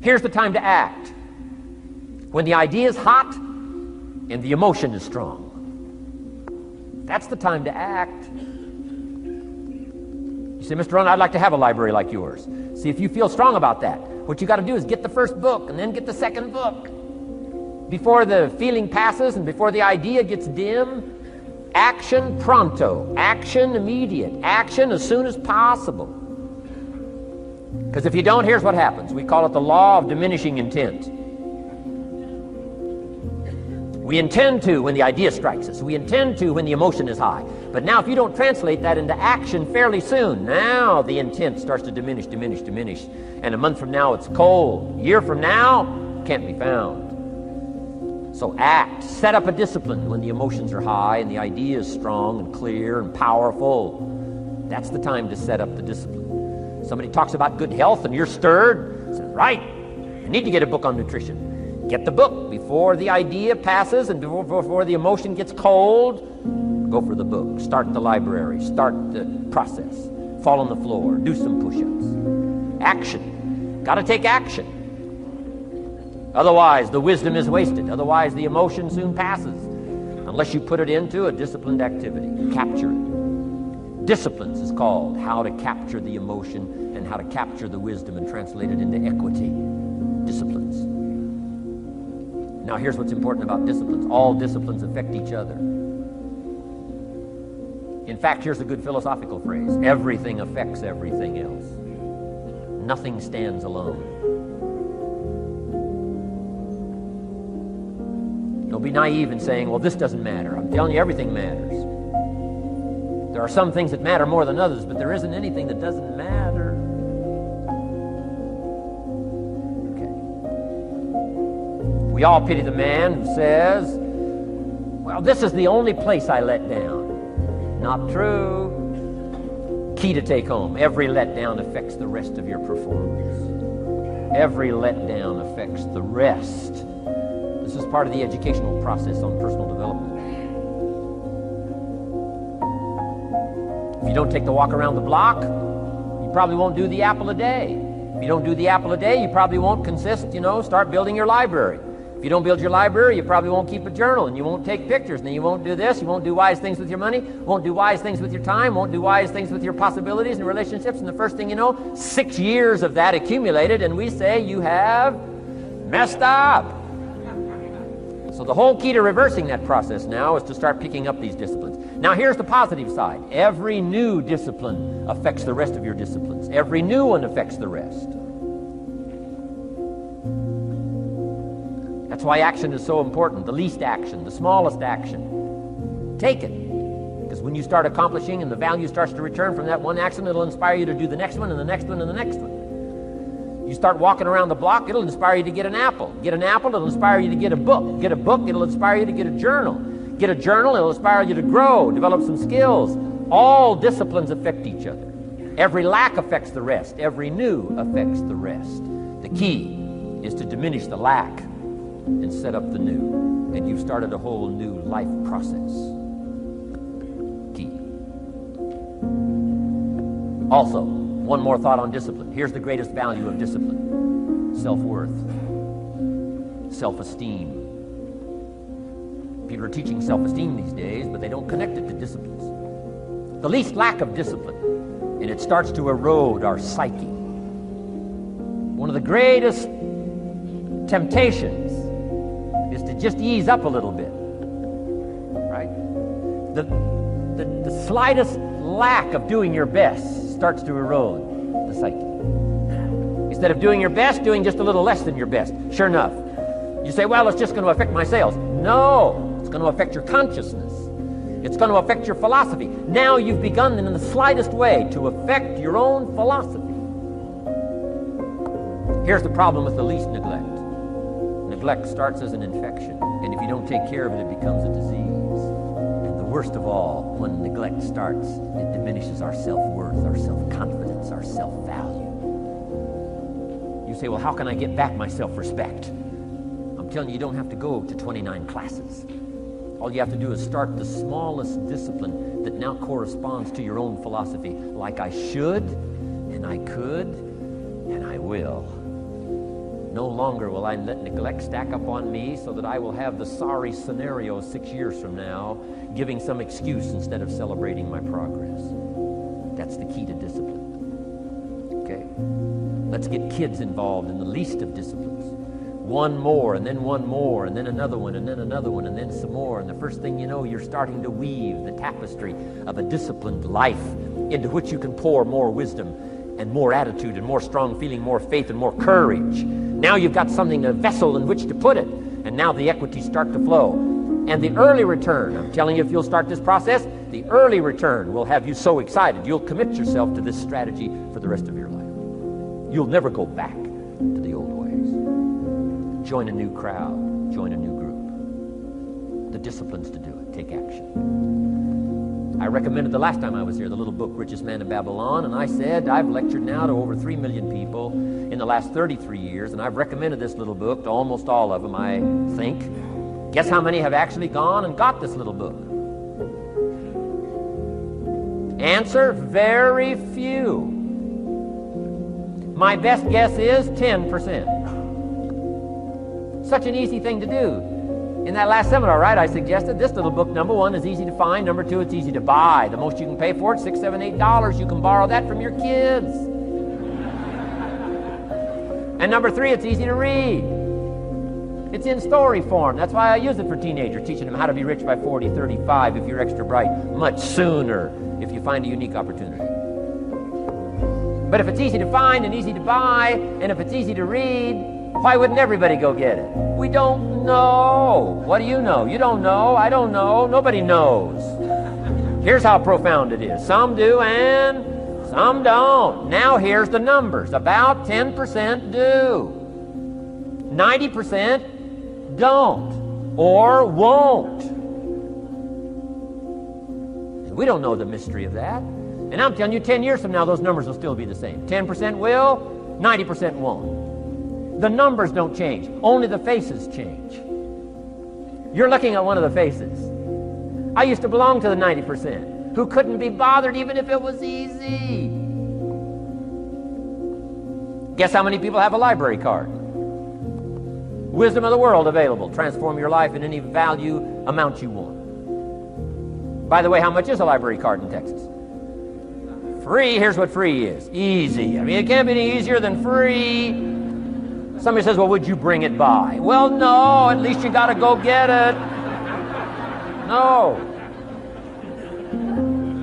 Here's the time to act. When the idea is hot and the emotion is strong. That's the time to act. You say, Mr. Rohn, I'd like to have a library like yours. See, if you feel strong about that, what you got to do is get the first book and then get the second book. Before the feeling passes and before the idea gets dim, action pronto, action immediate, action as soon as possible. Because if you don't, here's what happens. We call it the law of diminishing intent. We intend to when the idea strikes us. We intend to when the emotion is high. But now if you don't translate that into action fairly soon, now the intent starts to diminish. And a month from now it's cold. A year from now, can't be found. So act. Set up a discipline when the emotions are high and the idea is strong and clear and powerful. That's the time to set up the discipline. Somebody talks about good health and you're stirred. Say, right, I need to get a book on nutrition. Get the book before the idea passes and before the emotion gets cold. Go for the book. Start the library. Start the process. Fall on the floor. Do some push-ups. Action. Got to take action. Otherwise, the wisdom is wasted. Otherwise, the emotion soon passes. Unless you put it into a disciplined activity. Capture it. Disciplines is called how to capture the emotion and how to capture the wisdom and translate it into equity. Disciplines. Now here's what's important about disciplines. All disciplines affect each other. In fact, here's a good philosophical phrase. Everything affects everything else. Nothing stands alone. Don't be naive in saying, well, this doesn't matter. I'm telling you, everything matters. There are some things that matter more than others, but there isn't anything that doesn't matter. We all pity the man who says, well, this is the only place I let down. Not true. Key to take home. Every letdown affects the rest of your performance. Every letdown affects the rest. This is part of the educational process on personal development. If you don't take the walk around the block, you probably won't do the apple a day. If you don't do the apple a day, you probably won't start building your library. If you don't build your library, you probably won't keep a journal, and you won't take pictures, and then you won't do this, you won't do wise things with your money, won't do wise things with your time, won't do wise things with your possibilities and relationships, and the first thing you know, 6 years of that accumulated, and we say you have messed up. So the whole key to reversing that process now is to start picking up these disciplines. Now here's the positive side. Every new discipline affects the rest of your disciplines. Every new one affects the rest. That's why action is so important. The least action, the smallest action. Take it. Because when you start accomplishing and the value starts to return from that one action, it'll inspire you to do the next one and the next one and the next one. You start walking around the block, it'll inspire you to get an apple. Get an apple, it'll inspire you to get a book. Get a book, it'll inspire you to get a journal. Get a journal, it'll inspire you to grow, develop some skills. All disciplines affect each other. Every lack affects the rest. Every new affects the rest. The key is to diminish the lack and set up the new. And you've started a whole new life process. Key. Also, one more thought on discipline. Here's the greatest value of discipline. Self-worth. Self-esteem. People are teaching self-esteem these days, but they don't connect it to disciplines. The least lack of discipline, and it starts to erode our psyche. One of the greatest temptations is to just ease up a little bit, right? The slightest lack of doing your best starts to erode the psyche. Instead of doing your best, doing just a little less than your best. Sure enough, you say, well, it's just going to affect my sales. No, it's going to affect your consciousness. It's going to affect your philosophy. Now you've begun in the slightest way to affect your own philosophy. Here's the problem with the least neglect. Neglect starts as an infection, and if you don't take care of it, it becomes a disease. And the worst of all, when neglect starts, it diminishes our self-worth, our self-confidence, our self-value. You say, well, how can I get back my self-respect? I'm telling you, you don't have to go to 29 classes. All you have to do is start the smallest discipline that now corresponds to your own philosophy, like I should, and I could, and I will. No longer will I let neglect stack up on me so that I will have the sorry scenario 6 years from now, giving some excuse instead of celebrating my progress. That's the key to discipline. Okay? Let's get kids involved in the least of disciplines. One more, and then one more, and then another one, and then another one, and then some more. And the first thing you know, you're starting to weave the tapestry of a disciplined life into which you can pour more wisdom and more attitude and more strong feeling, more faith and more courage. Now you've got something, a vessel in which to put it. And now the equities start to flow. And the early return, I'm telling you, if you'll start this process, the early return will have you so excited. You'll commit yourself to this strategy for the rest of your life. You'll never go back to the old ways. Join a new crowd. Join a new group. The disciplines to do it. Take action. I recommended the last time I was here the little book, Richest Man in Babylon, and I said I've lectured now to over 3 million people in the last 33 years, and I've recommended this little book to almost all of them, I think. Guess how many have actually gone and got this little book? Answer, very few. My best guess is 10%. Such an easy thing to do. In that last seminar, right, I suggested this little book, number one, is easy to find. Number two, it's easy to buy. The most you can pay for it, $6, $7, $8. You can borrow that from your kids. And number three, it's easy to read. It's in story form. That's why I use it for teenagers, teaching them how to be rich by 40, 35 if you're extra bright, much sooner if you find a unique opportunity. But if it's easy to find and easy to buy, and if it's easy to read, why wouldn't everybody go get it? We don't know. What do you know? You don't know. I don't know. Nobody knows. Here's how profound it is. Some do and some don't. Now here's the numbers. About 10% do. 90% don't or won't. We don't know the mystery of that. And I'm telling you, 10 years from now, those numbers will still be the same. 10% will, 90% won't. The numbers don't change. Only the faces change. You're looking at one of the faces. I used to belong to the 90% who couldn't be bothered even if it was easy. Guess how many people have a library card? Wisdom of the world available. Transform your life in any value amount you want. By the way, how much is a library card in Texas? Free. Here's what free is. Easy. I mean, it can't be any easier than free. Somebody says, well, would you bring it by? Well, no. At least you got to go get it. No.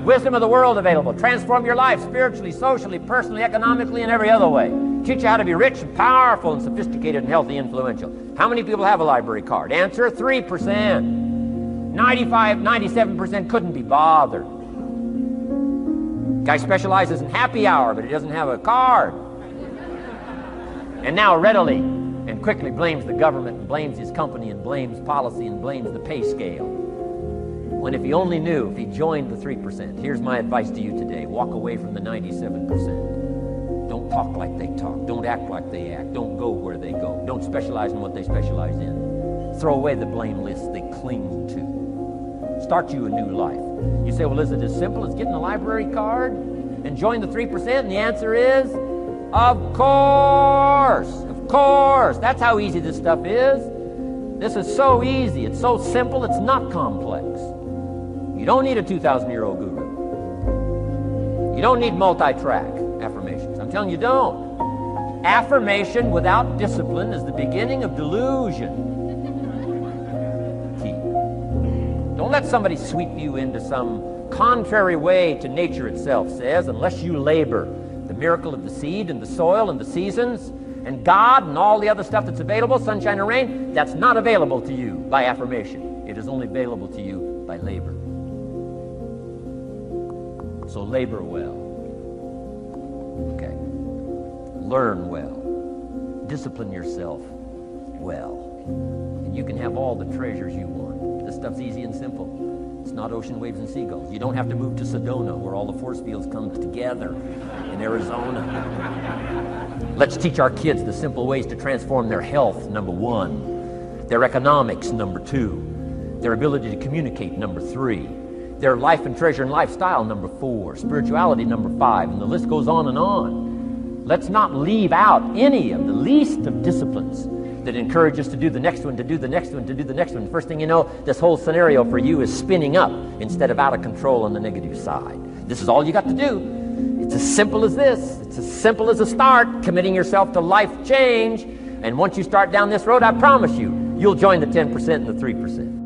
Wisdom of the world available. Transform your life spiritually, socially, personally, economically, and every other way. Teach you how to be rich and powerful and sophisticated and healthy, influential. How many people have a library card? Answer, 3%. 95, 97% couldn't be bothered. Guy specializes in happy hour, but he doesn't have a card. And now readily and quickly blames the government and blames his company and blames policy and blames the pay scale. When if he only knew, if he joined the 3%, here's my advice to you today. Walk away from the 97%. Don't talk like they talk. Don't act like they act. Don't go where they go. Don't specialize in what they specialize in. Throw away the blame list they cling to. Start you a new life. You say, well, is it as simple as getting a library card and join the 3%? And the answer is, of course. Of course. That's how easy this stuff is. This is so easy. It's so simple. It's not complex. You don't need a 2,000-year-old guru. You don't need multi-track affirmations. I'm telling you, don't. Affirmation without discipline is the beginning of delusion. Key. Don't let somebody sweep you into some contrary way to nature itself says, unless you labor the miracle of the seed and the soil and the seasons and God and all the other stuff that's available, sunshine and rain, that's not available to you by affirmation. It is only available to you by labor. So labor well. Okay. Learn well. Discipline yourself well. And you can have all the treasures you want. This stuff's easy and simple. It's not ocean waves and seagulls. You don't have to move to Sedona where all the force fields come together in Arizona. Let's teach our kids the simple ways to transform their health, number one. Their economics, number two. Their ability to communicate, number three. Their life and treasure and lifestyle, number four. Spirituality, number five. And the list goes on and on. Let's not leave out any of the least of disciplines that encourage us to do the next one, to do the next one, to do the next one. First thing you know, this whole scenario for you is spinning up instead of out of control on the negative side. This is all you got to do. It's as simple as this. It's as simple as a start, committing yourself to life change. And once you start down this road, I promise you, you'll join the 10% and the 3%.